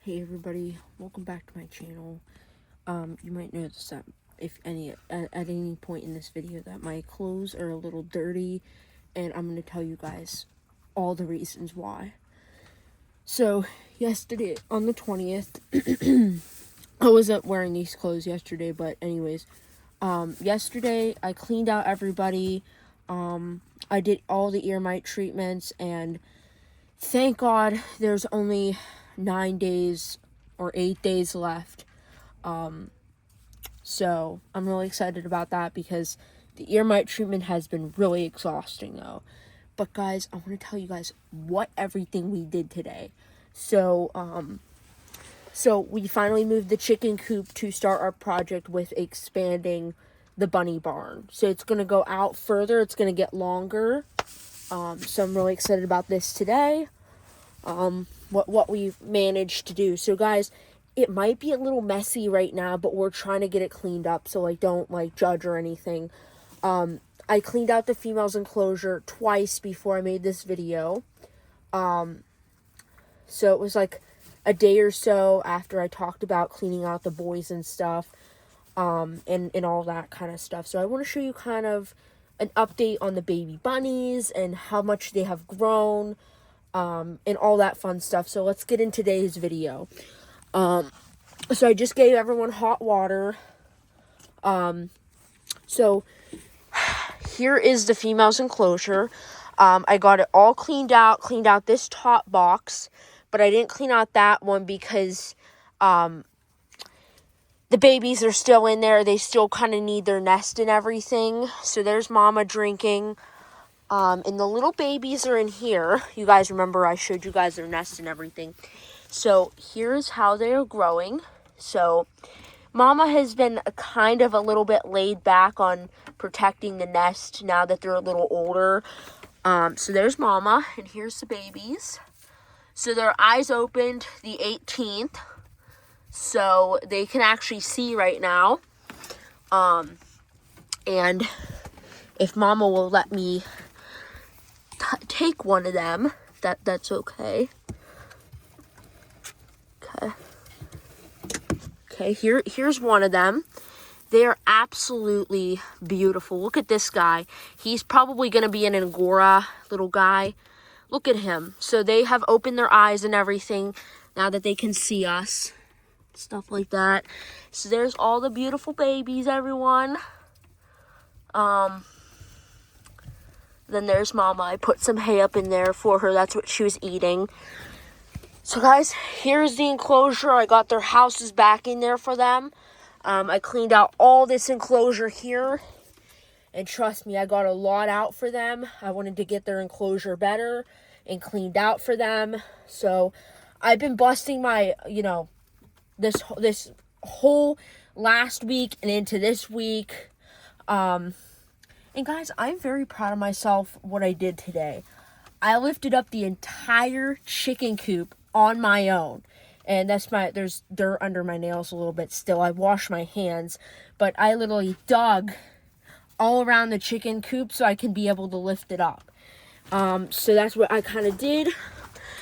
Hey everybody, welcome back to my channel. You might notice that if at any point in this video that my clothes are a little dirty, and I'm going to tell you guys all the reasons why. So, yesterday, on the 20th, I wasn't wearing these clothes yesterday, but anyways, yesterday I cleaned out everybody. I did all the ear mite treatments, and thank God there's only 9 days or 8 days left. So I'm really excited about that because the ear mite treatment has been really exhausting though. But guys, I want to tell you guys what everything we did today. So we finally moved the chicken coop to start our project with expanding the bunny barn. So it's going to go out further. It's going to get longer. So I'm really excited about this today. What we've managed to do. So guys, it might be a little messy right now, but we're trying to get it cleaned up, so don't judge or anything. I cleaned out the female's enclosure twice before I made this video. So it was like a day or so after I talked about cleaning out the boys and stuff, and all that kind of stuff. So I want to show you kind of an update on the baby bunnies and how much they have grown, and all that fun stuff. So let's get into today's video. So I just gave everyone hot water. So here is the female's enclosure. I got it all cleaned out this top box, but I didn't clean out that one because, the babies are still in there. They still kind of need their nest and everything. So there's Mama drinking. And the little babies are in here. You guys remember I showed you guys their nest and everything. So here's how they are growing. So Mama has been kind of a little bit laid back on protecting the nest now that they're a little older. So there's Mama, and here's the babies. So their eyes opened the 18th, so they can actually see right now. And if Mama will let me take one of them, that's okay. Okay, here's one of them. They are absolutely beautiful. Look at this guy. He's probably going to be an Angora little guy. Look at him. So they have opened their eyes and everything now that they can see us. Stuff like that. So there's all the beautiful babies, everyone. Then there's Mama. I put some hay up in there for her. That's what she was eating. So guys, here's the enclosure. I got their houses back in there for them. I cleaned out all this enclosure here. And trust me, I got a lot out for them. I wanted to get their enclosure better and cleaned out for them. So I've been busting my, this whole last week and into this week. And guys, I'm very proud of myself, what I did today. I lifted up the entire chicken coop on my own. And there's dirt under my nails a little bit still. I washed my hands, but I literally dug all around the chicken coop so I can be able to lift it up. So that's what I kind of did.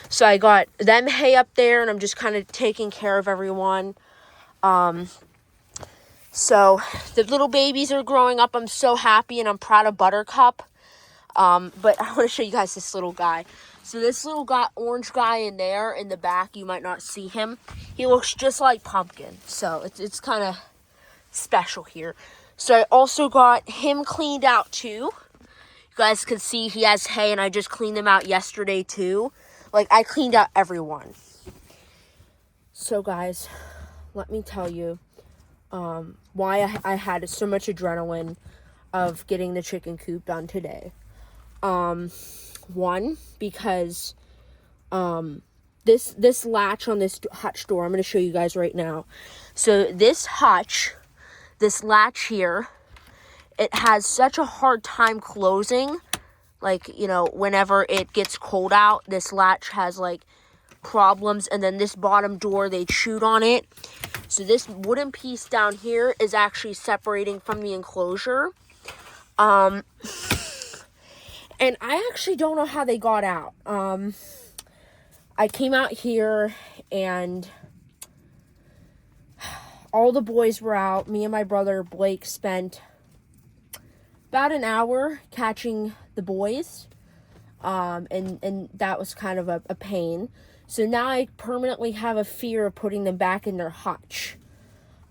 So I got them hay up there, and I'm just kind of taking care of everyone. So the little babies are growing up. I'm so happy, and I'm proud of Buttercup. But I want to show you guys this little guy. So this little orange guy in there in the back, you might not see him. He looks just like Pumpkin. So it's kind of special here. So I also got him cleaned out too. You guys can see he has hay, and I just cleaned them out yesterday too. I cleaned out everyone. So guys, let me tell you why I had so much adrenaline of getting the chicken coop done today. One, because this latch on this hutch door, I'm going to show you guys right now. So this latch here, it has such a hard time closing. Whenever it gets cold out, this latch has problems, and then this bottom door, they chewed on it. So this wooden piece down here is actually separating from the enclosure. And I actually don't know how they got out. I came out here, and all the boys were out. Me and my brother Blake spent about an hour catching the boys. And that was kind of a pain. So now I permanently have a fear of putting them back in their hutch.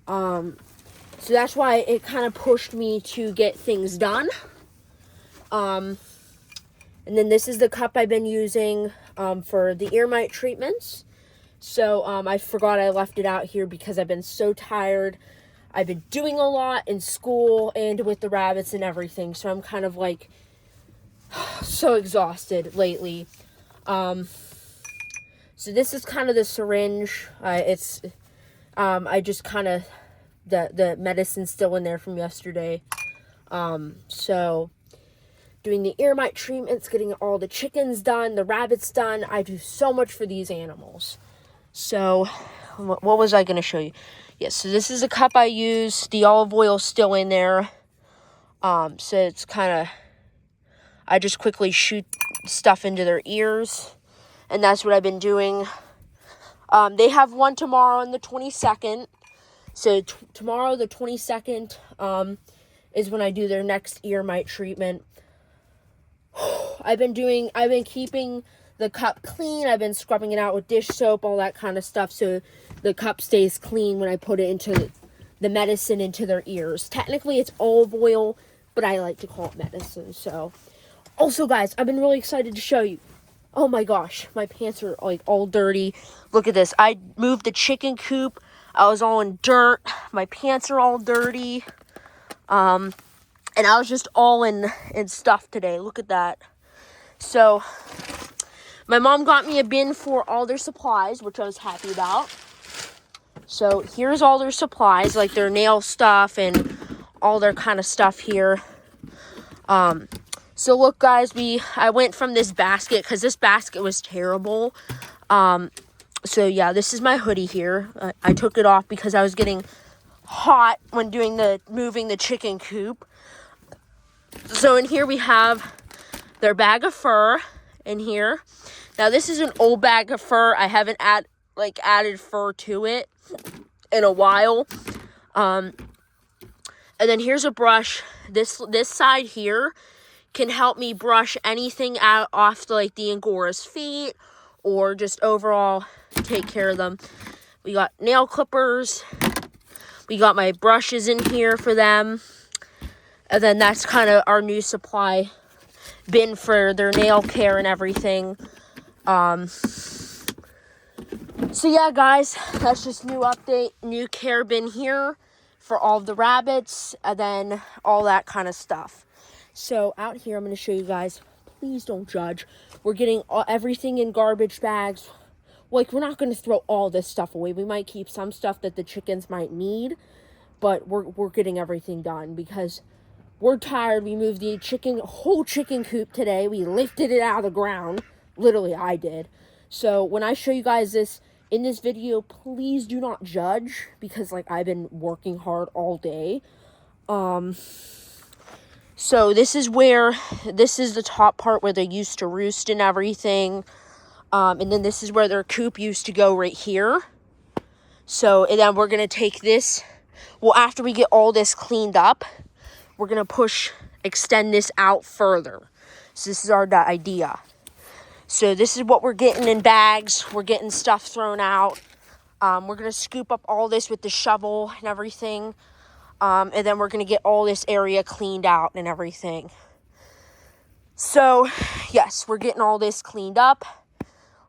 So that's why it kind of pushed me to get things done. And then this is the cup I've been using for the ear mite treatments. So I forgot I left it out here because I've been so tired. I've been doing a lot in school and with the rabbits and everything. So I'm kind of like so exhausted lately. So this is kind of the syringe. I just kind of, the medicine's still in there from yesterday. So doing the ear mite treatments, getting all the chickens done, the rabbits done. I do so much for these animals. So what was I going to show you? Yes, so this is a cup I use. The olive oil's still in there. So it's kind of, I just quickly shoot stuff into their ears. And that's what I've been doing. They have one tomorrow on the 22nd. So tomorrow, the 22nd, is when I do their next ear mite treatment. I've been keeping the cup clean. I've been scrubbing it out with dish soap, all that kind of stuff. So the cup stays clean when I put it into the medicine into their ears. Technically, it's olive oil, but I like to call it medicine. So also, guys, I've been really excited to show you. Oh my gosh, my pants are like all dirty. Look at this. I moved the chicken coop. I was all in dirt. My pants are all dirty. And I was just all in stuff today. Look at that. So my mom got me a bin for all their supplies, which I was happy about. So here's all their supplies, like their nail stuff and all their kind of stuff here. So look, guys, I went from this basket because this basket was terrible. So yeah, this is my hoodie here. I took it off because I was getting hot when moving the chicken coop. So in here we have their bag of fur in here. Now this is an old bag of fur. I haven't added fur to it in a while. And then here's a brush. This side here can help me brush anything off the Angora's feet or just overall take care of them. We got nail clippers. We got my brushes in here for them. And then that's kind of our new supply bin for their nail care and everything. So yeah, guys, that's just new update, new care bin here for all of the rabbits, and then all that kind of stuff. So out here, I'm going to show you guys. Please don't judge. We're getting everything in garbage bags. We're not going to throw all this stuff away. We might keep some stuff that the chickens might need, but we're getting everything done because we're tired. We moved the whole chicken coop today. We lifted it out of the ground. Literally, I did. So when I show you guys this in this video, please do not judge because I've been working hard all day. So this is the top part where they used to roost and everything. And then this is where their coop used to go right here. So, and then we're going to take this. Well, after we get all this cleaned up, we're going to extend this out further. So this is our idea. So this is what we're getting in bags. We're getting stuff thrown out. We're going to scoop up all this with the shovel and everything. And then we're going to get all this area cleaned out and everything. So, yes, we're getting all this cleaned up.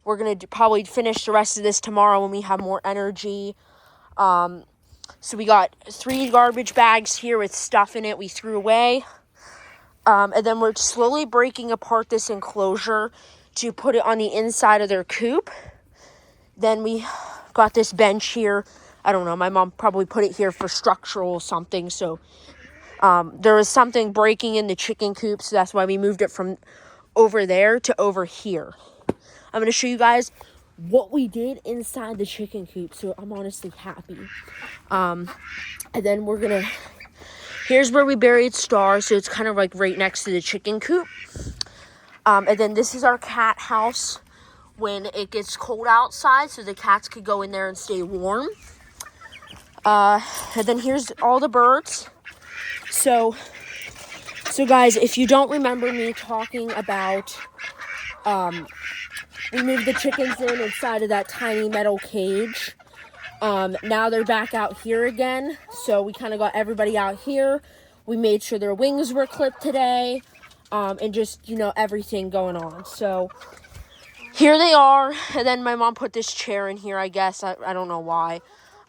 We're going to probably finish the rest of this tomorrow when we have more energy. So we got 3 garbage bags here with stuff in it we threw away. And then we're slowly breaking apart this enclosure to put it on the inside of their coop. Then we got this bench here. I don't know, my mom probably put it here for structural something. So there was something breaking in the chicken coop, so that's why we moved it from over there to over here. I'm going to show you guys what we did inside the chicken coop, so I'm honestly happy. And then we're going to, here's where we buried Star, so it's kind of right next to the chicken coop. And then this is our cat house when it gets cold outside, so the cats could go in there and stay warm. And then here's all the birds. So guys, if you don't remember me talking about, we moved the chickens inside of that tiny metal cage. Now they're back out here again. So we kind of got everybody out here. We made sure their wings were clipped today. And just, everything going on. So here they are. And then my mom put this chair in here, I guess. I don't know why.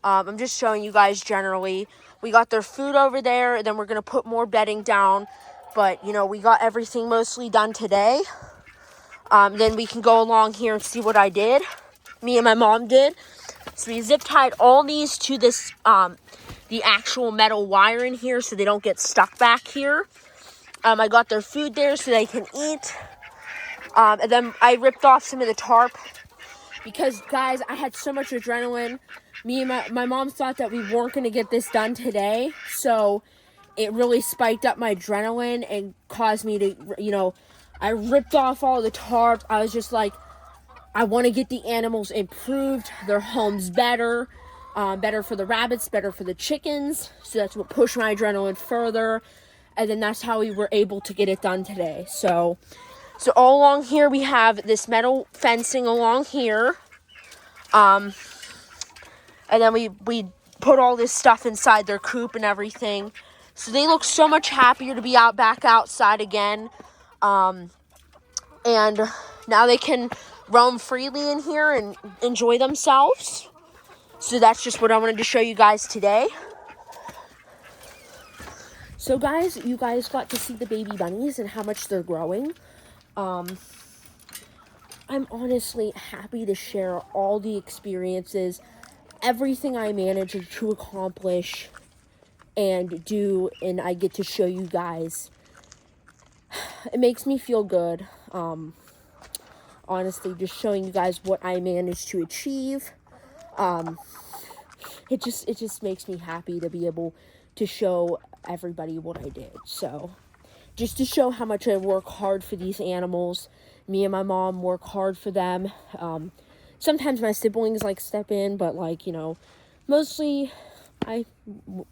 I'm just showing you guys generally. We got their food over there. And then we're going to put more bedding down. But, we got everything mostly done today. Then we can go along here and see what I did. Me and my mom did. So we zip tied all these to this, the actual metal wire in here so they don't get stuck back here. I got their food there so they can eat. And then I ripped off some of the tarp because, guys, I had so much adrenaline. Me and my mom thought that we weren't going to get this done today. So it really spiked up my adrenaline and caused me to, I ripped off all the tarp. I was just like, I want to get the animals improved, their homes better, better for the rabbits, better for the chickens. So that's what pushed my adrenaline further. And then that's how we were able to get it done today. So all along here, we have this metal fencing along here. And then we put all this stuff inside their coop and everything. So they look so much happier to be back outside again. And now they can roam freely in here and enjoy themselves. So that's just what I wanted to show you guys today. So guys, you guys got to see the baby bunnies and how much they're growing. I'm honestly happy to share all the experiences, everything I managed to accomplish and do, and I get to show you guys. It makes me feel good. Honestly, just showing you guys what I managed to achieve. It just makes me happy to be able to show everybody what I did. So just to show how much I work hard for these animals. Me and my mom work hard for them. Sometimes my siblings step in, but mostly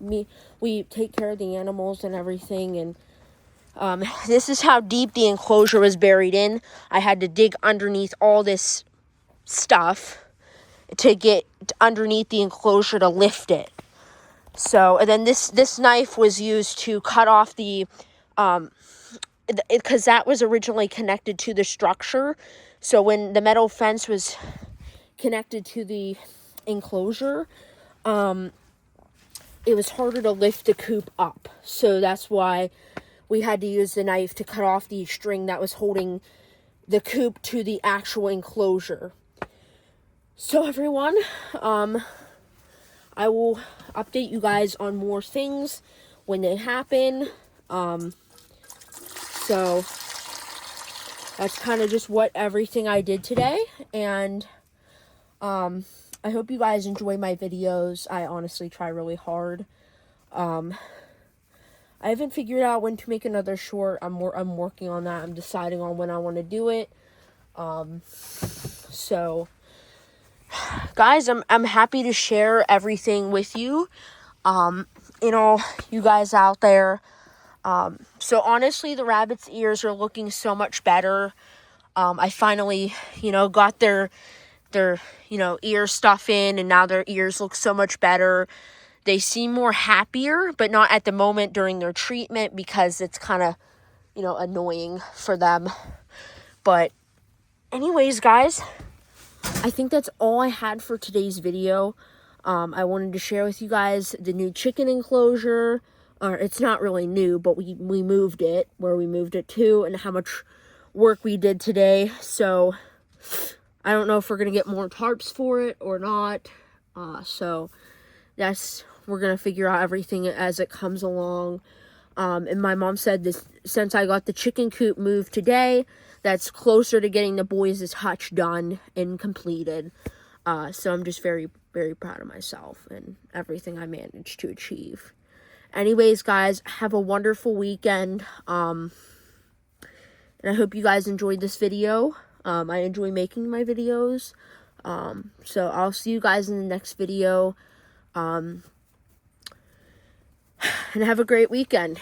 we take care of the animals and everything. And this is how deep the enclosure was buried in. I had to dig underneath all this stuff to get underneath the enclosure to lift it. So, and then this knife was used to cut off the, because that was originally connected to the structure. So when the metal fence was connected to the enclosure, it was harder to lift the coop up. So that's why we had to use the knife to cut off the string that was holding the coop to the actual enclosure. So everyone, I will update you guys on more things when they happen. So that's kind of just everything I did today. And I hope you guys enjoy my videos. I honestly try really hard. I haven't figured out when to make another short. I'm working on that. I'm deciding on when I want to do it. So guys, I'm happy to share everything with you. You guys out there. So honestly, the rabbits' ears are looking so much better. I finally, got their ear stuff in, and now their ears look so much better. They seem more happier, but not at the moment during their treatment because it's kind of, annoying for them. But anyways, guys, I think that's all I had for today's video. I wanted to share with you guys the new chicken enclosure. Or it's not really new, but we moved it, where we moved it to, and how much work we did today. So I don't know if we're going to get more tarps for it or not. So we're going to figure out everything as it comes along. And my mom said this, since I got the chicken coop moved today, that's closer to getting the boys' hutch done and completed. So I'm just very, very proud of myself and everything I managed to achieve. Anyways, guys, have a wonderful weekend. And I hope you guys enjoyed this video. I enjoy making my videos. So I'll see you guys in the next video. and have a great weekend.